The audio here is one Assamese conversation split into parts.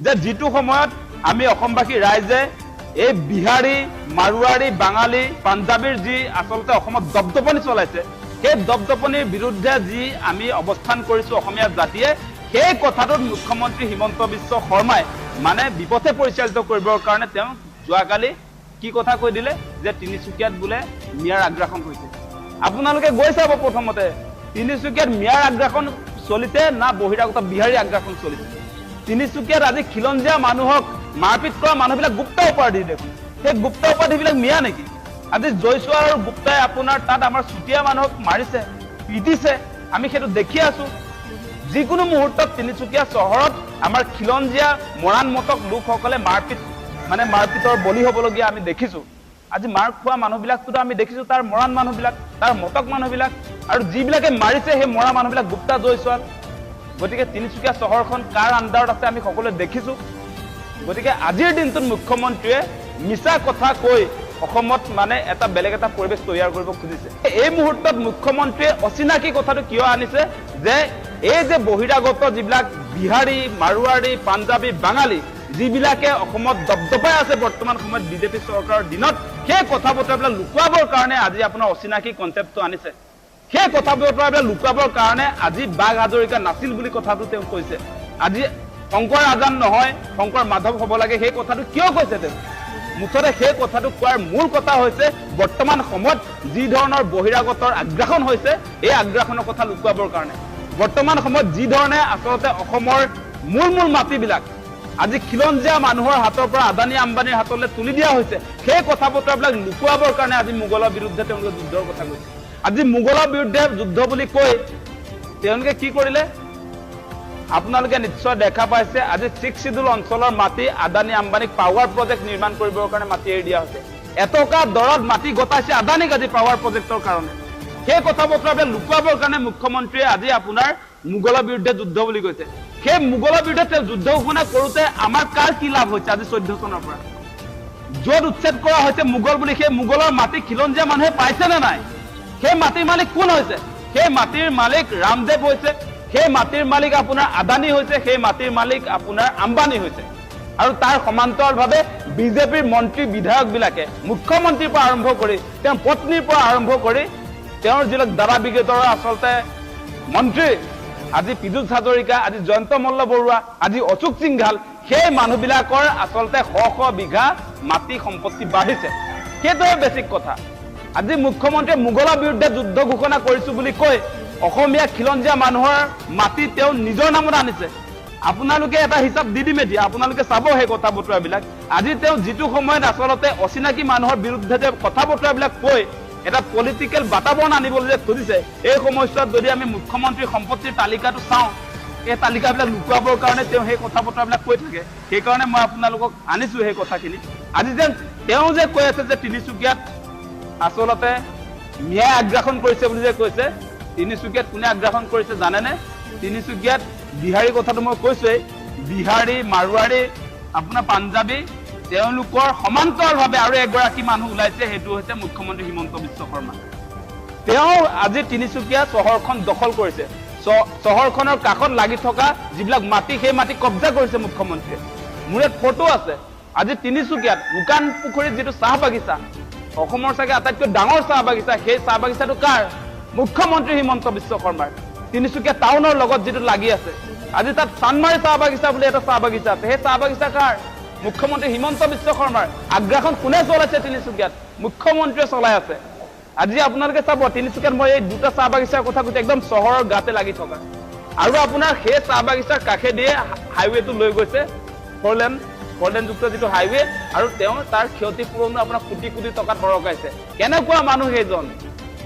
যে যিটো সময়ত আমি অসমবাসী ৰাইজে এই বিহাৰী মাৰোৱাৰী বাঙালী পাঞ্জাবীৰ যি আচলতে অসমত দপদপনি চলাইছে সেই দপদপনিৰ বিৰুদ্ধে যি আমি অৱস্থান কৰিছো অসমীয়া জাতিয়ে সেই কথাটোত মুখ্যমন্ত্ৰী হিমন্ত বিশ্ব শৰ্মাই মানে বিপথে পৰিচালিত কৰিবৰ কাৰণে তেওঁ যোৱাকালি কি কথা কৈ দিলে যে তিনিচুকীয়াত বোলে মিয়াৰ আগ্ৰাসন হৈছে আপোনালোকে গৈ চাব প্ৰথমতে তিনিচুকীয়াত মিয়াৰ আগ্ৰাসন চলিছে না বহিৰাগত বিহাৰী আগ্ৰাসন চলিছে তিনিচুকীয়াত আজি খিলঞ্জীয়া মানুহক মাৰপিট কৰা মানুহবিলাক গুপ্ত উপাধি দেখোন সেই গুপ্ত উপাধিবিলাক মিয়া নেকি আজি জয়ছোৱাৰ আৰু গুপ্তাই আপোনাৰ তাত আমাৰ চুতীয়া মানুহক মাৰিছে পিটিছে আমি সেইটো দেখি আছো যিকোনো মুহূৰ্তত তিনিচুকীয়া চহৰত আমাৰ খিলঞ্জীয়া মৰাণ মতক লোকসকলে মাৰপিটৰ বলি হ'বলগীয়া আমি দেখিছো আজি মাৰ খোৱা মানুহবিলাকতো আমি দেখিছো তাৰ মৰাণ মানুহবিলাক তাৰ মতক মানুহবিলাক আৰু যিবিলাকে মাৰিছে সেই মৰা মানুহবিলাক গুপ্তা জয়ছোৱাল গতিকে তিনিচুকীয়া চহৰখন কাৰ আণ্ডাৰত আছে আমি সকলোৱে দেখিছো গতিকে আজিৰ দিনটোত মুখ্যমন্ত্ৰীয়ে মিছা কথা কৈ অসমত মানে এটা বেলেগ এটা পৰিৱেশ তৈয়াৰ কৰিব খুজিছে এই মুহূৰ্তত মুখ্যমন্ত্ৰীয়ে অচিনাকি কথাটো কিয় আনিছে যে এই যে বহিৰাগত যিবিলাক বিহাৰী মাৰোৱাৰী পাঞ্জাবী বাঙালী যিবিলাকে অসমত দপদপাই আছে বৰ্তমান সময়ত বিজেপি চৰকাৰৰ দিনত সেই কথা বতৰাবিলাক লুকুৱাবৰ কাৰণে আজি আপোনাৰ অচিনাকি কনচেপ্টটো আনিছে সেই কথা বতৰাবিলাক লুকুৱাবৰ কাৰণে আজি বাঘ হাজৰিকা নাছিল বুলি কথাটো তেওঁ কৈছে আজি শংকৰ আজান নহয় শংকৰ মাধৱ হ'ব লাগে সেই কথাটো কিয় কৈছে তেওঁ মুঠতে সেই কথাটো কোৱাৰ মূল কথা হৈছে বৰ্তমান সময়ত যি ধৰণৰ বহিৰাগতৰ আগ্ৰাসন হৈছে এই আগ্ৰাসনৰ কথা লুকুৱাবৰ কাৰণে বৰ্তমান সময়ত যি ধৰণে আচলতে অসমৰ মূল মাটিবিলাক আজি খিলঞ্জীয়া মানুহৰ হাতৰ পৰা আদানী আম্বানীৰ হাতলৈ তুলি দিয়া হৈছে সেই কথা বতৰাবিলাক লুকুৱাবৰ কাৰণে আজি মোগলৰ বিৰুদ্ধে তেওঁলোকে যুদ্ধৰ কথা কৈছে আজি মোগলৰ বিৰুদ্ধে যুদ্ধ বুলি কৈ তেওঁলোকে কি কৰিলে আপোনালোকে নিশ্চয় দেখা পাইছে আজি 6 শিডুল অঞ্চলৰ মাটি আদানী আম্বানীক পাৱাৰ প্ৰজেক্ট নিৰ্মাণ কৰিবৰ কাৰণে মাটি এৰি দিয়া হৈছে এটকা দৰত মাটি গতাইছে আদানীক আজি পাৱাৰ প্ৰজেক্টৰ কাৰণে সেই কথা বতৰাবিলাক লুকুৱাবৰ কাৰণে মুখ্যমন্ত্ৰীয়ে আজি আপোনাৰ মোগলৰ বিৰুদ্ধে যুদ্ধ বুলি কৈছে সেই মোগলৰ বিৰুদ্ধে তেওঁ যুদ্ধ ঘোষণা কৰোঁতে আমাৰ কাৰ কি লাভ হৈছে আজি 14 চনৰ পৰা য'ত উচ্ছেদ কৰা হৈছে মোগল বুলি সেই মোগলৰ মাটি খিলঞ্জীয়া মানুহে পাইছে নে নাই সেই মাটিৰ মালিক কোন হৈছে সেই মাটিৰ মালিক ৰামদেৱ হৈছে সেই মাটিৰ মালিক আপোনাৰ আদানী হৈছে সেই মাটিৰ মালিক আপোনাৰ আম্বানী হৈছে আৰু তাৰ সমান্তৰালভাৱে বিজেপিৰ মন্ত্ৰী বিধায়কবিলাকে মুখ্যমন্ত্ৰীৰ পৰা আৰম্ভ কৰি তেওঁৰ পত্নীৰ পৰা আৰম্ভ কৰি তেওঁৰ যিবিলাক দাদা বিগেটৰ আচলতে মন্ত্ৰী আজি পীযুষ হাজৰিকা আজি জয়ন্ত মল্ল বৰুৱা আজি অশোক সিংঘাল সেই মানুহবিলাকৰ আচলতে শ বিঘা মাটি সম্পত্তি বাঢ়িছে সেইটোৱে বেছিক কথা আজি মুখ্যমন্ত্ৰীয়ে মোগলৰ বিৰুদ্ধে যুদ্ধ ঘোষণা কৰিছো বুলি কৈ অসমীয়া খিলঞ্জীয়া মানুহৰ মাটি তেওঁ নিজৰ নামত আনিছে আপোনালোকে এটা হিচাপ দি দিম এতিয়া আপোনালোকে চাব সেই কথা বতৰাবিলাক আজি তেওঁ যিটো সময়ত আচলতে অচিনাকি মানুহৰ বিৰুদ্ধে যে কথা বতৰাবিলাক কৈ এটা পলিটিকেল বাতাবৰণ আনিবলৈ যে খুজিছে এই সময়ছোৱাত যদি আমি মুখ্যমন্ত্ৰীৰ সম্পত্তিৰ তালিকাটো চাওঁ এই তালিকাবিলাক লুকুৱাবৰ কাৰণে তেওঁ সেই কথা বতৰাবিলাক কৈ থাকে সেইকাৰণে মই আপোনালোকক আনিছো সেই কথাখিনি আজি যেন তেওঁ যে কৈ আছে যে তিনিচুকীয়াত আচলতে মিয়াই আগ্ৰাসন কৰিছে বুলি যে কৈছে তিনিচুকীয়াত কোনে আগ্ৰাসন কৰিছে জানেনে তিনিচুকীয়াত বিহাৰী কথাটো মই কৈছোৱেই বিহাৰী মাৰোৱাৰী আপোনাৰ পাঞ্জাবী তেওঁলোকৰ সমান্তৰালভাৱে আৰু এগৰাকী মানুহ ওলাইছে সেইটো হৈছে মুখ্যমন্ত্ৰী হিমন্ত বিশ্ব শৰ্মা তেওঁ আজি তিনিচুকীয়া চহৰখন দখল কৰিছে চহৰখনৰ কাষত লাগি থকা যিবিলাক মাটি সেই মাটি কব্জা কৰিছে মুখ্যমন্ত্ৰীয়ে মোৰ ইয়াত ফটো আছে আজি তিনিচুকীয়াত শুকান পুখুৰীত যিটো চাহ বাগিচা অসমৰ চাগে আটাইতকৈ ডাঙৰ চাহ বাগিচা সেই চাহ বাগিচাটো কাৰ মুখ্যমন্ত্ৰী হিমন্ত বিশ্ব শৰ্মাৰ তিনিচুকীয়া টাউনৰ লগত যিটো লাগি আছে আজি তাত চানমাৰী চাহ বাগিচা বুলি এটা চাহ বাগিচা আছে সেই চাহ বাগিচা কাৰ মুখ্যমন্ত্ৰী হিমন্ত বিশ্ব শৰ্মাৰ আগ্ৰাসন কোনে চলাইছে তিনিচুকীয়াত মুখ্যমন্ত্ৰীয়ে চলাই আছে আজি আপোনালোকে চাব তিনিচুকীয়াত মই এই দুটা চাহ বাগিচাৰ কথা কৈছো একদম চহৰৰ গাতে লাগি থকা আৰু আপোনাৰ সেই চাহ বাগিচাৰ কাষে দিয়ে হাইৱেটো লৈ গৈছে ফৰলেনযুক্ত যিটো হাইৱে আৰু তেওঁ তাৰ ক্ষতিপূৰণো আপোনাৰ কোটি টকা সৰকাইছে কেনেকুৱা মানুহ সেইজন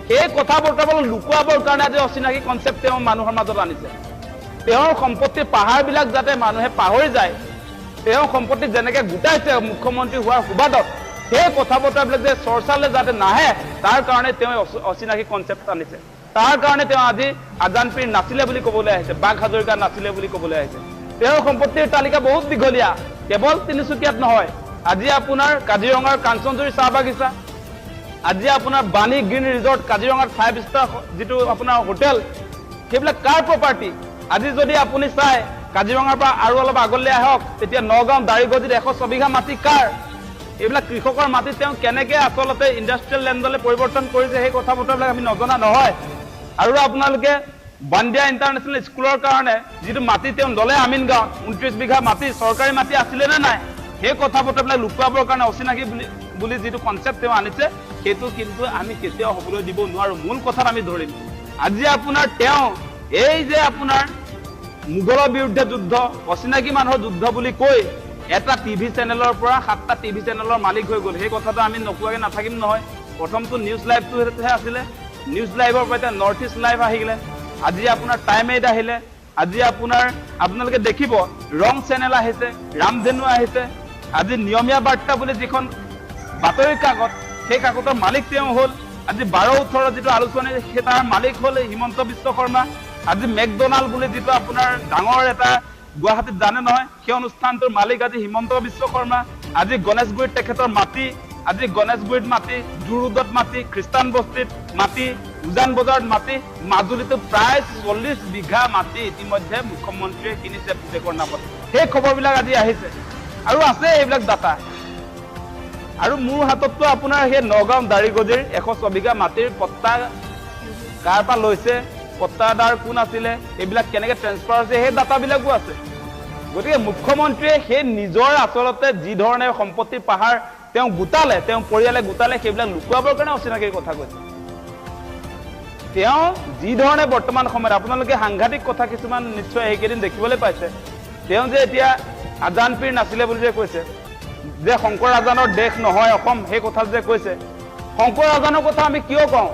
সেই কথা বতৰাবোৰ লুকুৱাবৰ কাৰণে আজি অচিনাকি কনচেপ্ট তেওঁ মানুহৰ মাজত আনিছে তেওঁৰ সম্পত্তিৰ পাহাৰবিলাক যাতে মানুহে পাহৰি যায় তেওঁ সম্পত্তি যেনেকে গোটাইছে মুখ্যমন্ত্ৰী হোৱাৰ সুবাদত সেই কথা বতৰাবিলাক যে চৰ্চালৈ যাতে নাহে তাৰ কাৰণে তেওঁ অচিনাকি কনচেপ্ট আনিছে তাৰ কাৰণে তেওঁ আজি আজান পীৰ নাছিলে বুলি ক'বলৈ আহিছে বাঘ হাজৰিকা নাছিলে বুলি ক'বলৈ আহিছে তেওঁৰ সম্পত্তিৰ তালিকা বহুত দীঘলীয়া কেৱল তিনিচুকীয়াত নহয় আজি আপোনাৰ কাজিৰঙাৰ কাঞ্চনজুৰি চাহ বাগিচা আজি আপোনাৰ বাণী গ্ৰীণ ৰিজৰ্ট কাজিৰঙাৰ 5 ষ্টাৰ যিটো আপোনাৰ হোটেল সেইবিলাক কাৰ প্ৰপাৰ্টি আজি যদি আপুনি চাই কাজিৰঙাৰ পৰা আৰু অলপ আগলৈ আহক, তেতিয়া নগাঁও দাৰিগজিত 106 বিঘা মাটি কাৰ? এইবিলাক কৃষকৰ মাটি তেওঁ কেনেকৈ আচলতে ইণ্ডাষ্ট্ৰিয়েল লেণ্ডলৈ পৰিৱৰ্তন কৰিছে সেই কথা বতৰাবিলাক আমি নজনা নহয়। আৰু আপোনালোকে বান্দিয়া ইণ্টাৰনেশ্যনেল স্কুলৰ কাৰণে যিটো মাটি তেওঁ ল'লে আমিনগাঁৱত 29 বিঘা মাটি চৰকাৰী মাটি আছিলে নে নাই, সেই কথা বতৰাবিলাক লুকুৱাবৰ কাৰণে অচিনাকি বুলি যিটো কনচেপ্ট তেওঁ আনিছে, সেইটো কিন্তু আমি কেতিয়াও হ'বলৈ দিব নোৱাৰোঁ। মূল কথাত আমি ধৰিম। আজি আপোনাৰ তেওঁ এই যে আপোনাৰ মোগলৰ বিৰুদ্ধে যুদ্ধ, অচিনাকি মানুহৰ যুদ্ধ বুলি কৈ এটা টিভি চেনেলৰ পৰা 7টা টিভি চেনেলৰ মালিক হৈ গ'ল। সেই কথাটো আমি নোকোৱাকৈ নাথাকিম নহয়। প্ৰথমটো নিউজ লাইভটোহে আছিলে, নিউজ লাইভৰ পৰা এতিয়া নৰ্থ ইষ্ট লাইভ আহিলে, আজি আপোনাৰ টাইম এইড আহিলে, আজি আপোনালোকে দেখিব ৰং চেনেল আহিছে, ৰামধেনু আহিছে, আজি নিয়মীয়া বাৰ্তা বুলি যিখন বাতৰি কাকত, সেই কাকতৰ মালিক তেওঁ হ'ল। আজি 12-18 যিটো আলোচনী, সেই তাৰ মালিক হ'ল হিমন্ত বিশ্ব শৰ্মা। আজি মেকডনাল্ড বুলি যিটো আপোনাৰ ডাঙৰ এটা গুৱাহাটীত জানে নহয়, সেই অনুষ্ঠানটোৰ মালিক আজি হিমন্ত বিশ্ব শৰ্মা। আজি গণেশগুৰিত তেখেতৰ মাটি, আজি গণেশগুৰিত মাটি, জুৰুডত মাটি, খ্ৰীষ্টান বস্তিত মাটি, উজান বজাৰত মাটি, মাজুলীতো প্ৰায় 40 বিঘা মাটি ইতিমধ্যে মুখ্যমন্ত্ৰীয়ে কিনিছে পুতেকৰ নামত। সেই খবৰবিলাক আজি আহিছে আৰু আছে এইবিলাক ডাটা। আৰু মোৰ হাতততো আপোনাৰ সেই নগাঁও দাৰিগজিৰ 106 বিঘা মাটিৰ পট্টা কাৰ পৰা লৈছে, পট্টাদাৰ কোন আছিলে, এইবিলাক কেনেকৈ ট্ৰেন্সফাৰ হৈছে, সেই ডাটাবিলাকো আছে। গতিকে মুখ্যমন্ত্ৰীয়ে সেই নিজৰ আচলতে যি ধৰণে সম্পত্তিৰ পাহাৰ তেওঁ গোটালে, তেওঁ পৰিয়ালে গোটালে, সেইবিলাক লুকুৱাবৰ কাৰণে অচিনাকিৰ কথা কৈছে। তেওঁ যি ধৰণে বৰ্তমান সময়ত আপোনালোকে সাংঘাতিক কথা কিছুমান নিশ্চয় সেইকেইদিন দেখিবলৈ পাইছে। তেওঁ যে এতিয়া আজান পীৰ নাছিলে বুলি যে কৈছে, যে শংকৰ আজানৰ দেশ নহয় অসম, সেই কথা যে কৈছে, শংকৰ আজানৰ কথা আমি কিয় কওঁ?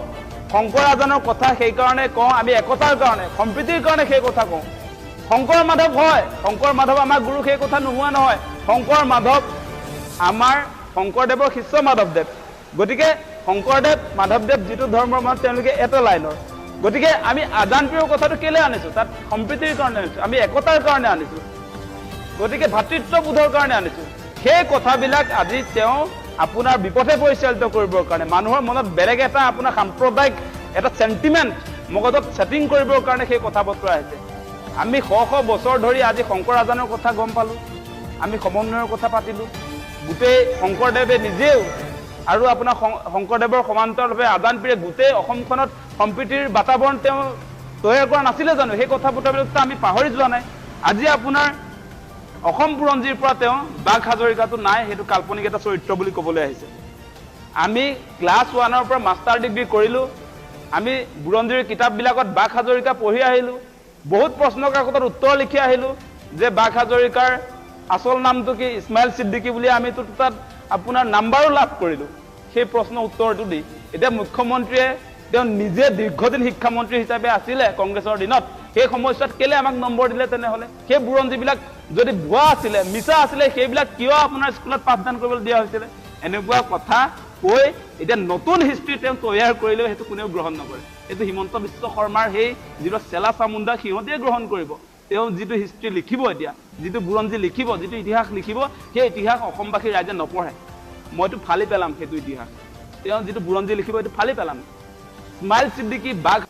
শংকৰ আজানৰ কথা সেইকাৰণে কওঁ, আমি একতাৰ কাৰণে, সম্প্ৰীতিৰ কাৰণে সেই কথা কওঁ। শংকৰ মাধৱ হয়, শংকৰ মাধৱ আমাৰ গুৰু, সেই কথা নোহোৱা নহয়। শংকৰ মাধৱ আমাৰ শংকৰদেৱৰ শিষ্য মাধৱদেৱ। গতিকে শংকৰদেৱ মাধৱদেৱ যিটো ধৰ্মৰ মানুহ, তেওঁলোকে এটা লাইনৰ। গতিকে আমি আজান পীৰৰ কথাটো কেলৈ আনিছোঁ? তাত সম্প্ৰীতিৰ কাৰণে আনিছোঁ, আমি একতাৰ কাৰণে আনিছোঁ, গতিকে ভাতৃত্ববোধৰ কাৰণে আনিছোঁ। সেই কথাবিলাক আজি তেওঁ আপোনাৰ বিপথে পৰিচালিত কৰিবৰ কাৰণে, মানুহৰ মনত বেলেগ এটা আপোনাৰ সাম্প্ৰদায়িক এটা চেণ্টিমেণ্ট মগজত ছেটিং কৰিবৰ কাৰণে সেই কথা বতৰা আহিছে। আমি শ বছৰ ধৰি আজি শংকৰ আজানৰ কথা গম পালোঁ, আমি সমন্বয়ৰ কথা পাতিলোঁ। গোটেই শংকৰদেৱে নিজেও আৰু আপোনাৰ শংকৰদেৱৰ সমান্তৰালভাৱে আজান পীৰে গোটেই অসমখনত সম্প্ৰীতিৰ বাতাবৰণ তেওঁ তৈয়াৰ কৰা নাছিলে জানো? সেই কথা বতৰাবিলাকতো আমি পাহৰি যোৱা নাই। আজি আপোনাৰ অসম বুৰঞ্জীৰ পৰা তেওঁ বাঘ হাজৰিকাটো নাই, সেইটো কাল্পনিক এটা চৰিত্ৰ বুলি ক'বলৈ আহিছে। আমি ক্লাছ 1ৰ পৰা মাষ্টাৰ ডিগ্ৰী কৰিলোঁ, আমি বুৰঞ্জীৰ কিতাপবিলাকত বাঘ হাজৰিকা পঢ়ি আহিলোঁ, বহুত প্ৰশ্ন কাকতত উত্তৰ লিখি আহিলোঁ যে বাঘ হাজৰিকাৰ আচল নামটো কি, ইছমাইল ছিদ্দিকী বুলি আমিতো তাত আপোনাৰ নাম্বাৰো লাভ কৰিলোঁ সেই প্ৰশ্ন উত্তৰটো দি। এতিয়া মুখ্যমন্ত্ৰীয়ে তেওঁ নিজে দীৰ্ঘদিন শিক্ষামন্ত্ৰী হিচাপে আছিলে কংগ্ৰেছৰ দিনত, সেই সময়ছোৱাত কেলে আমাক নম্বৰ দিলে তেনেহ'লে? সেই বুৰঞ্জীবিলাক যদি ভুৱা আছিলে, মিছা আছিলে, সেইবিলাক কিয় আপোনাৰ স্কুলত পাঠদান কৰিবলৈ দিয়া হৈছিলে? এনেকুৱা কথা কৈ এতিয়া নতুন হিষ্ট্ৰী তেওঁ তৈয়াৰ কৰিলেও সেইটো কোনেও গ্ৰহণ নকৰে। এইটো হিমন্ত বিশ্ব শৰ্মাৰ সেই যিটো চেলা চামুণ্ডা সিহঁতেই গ্ৰহণ কৰিব। তেওঁ যিটো হিষ্ট্ৰী লিখিব, এতিয়া যিটো বুৰঞ্জী লিখিব, যিটো ইতিহাস লিখিব, সেই ইতিহাস অসমবাসী ৰাইজে নপঢ়ে। মইতো ফালি পেলাম সেইটো ইতিহাস। তেওঁ যিটো বুৰঞ্জী লিখিব, সেইটো ফালি পেলাম। ইছমাইল ছিদ্দিকী বাঘ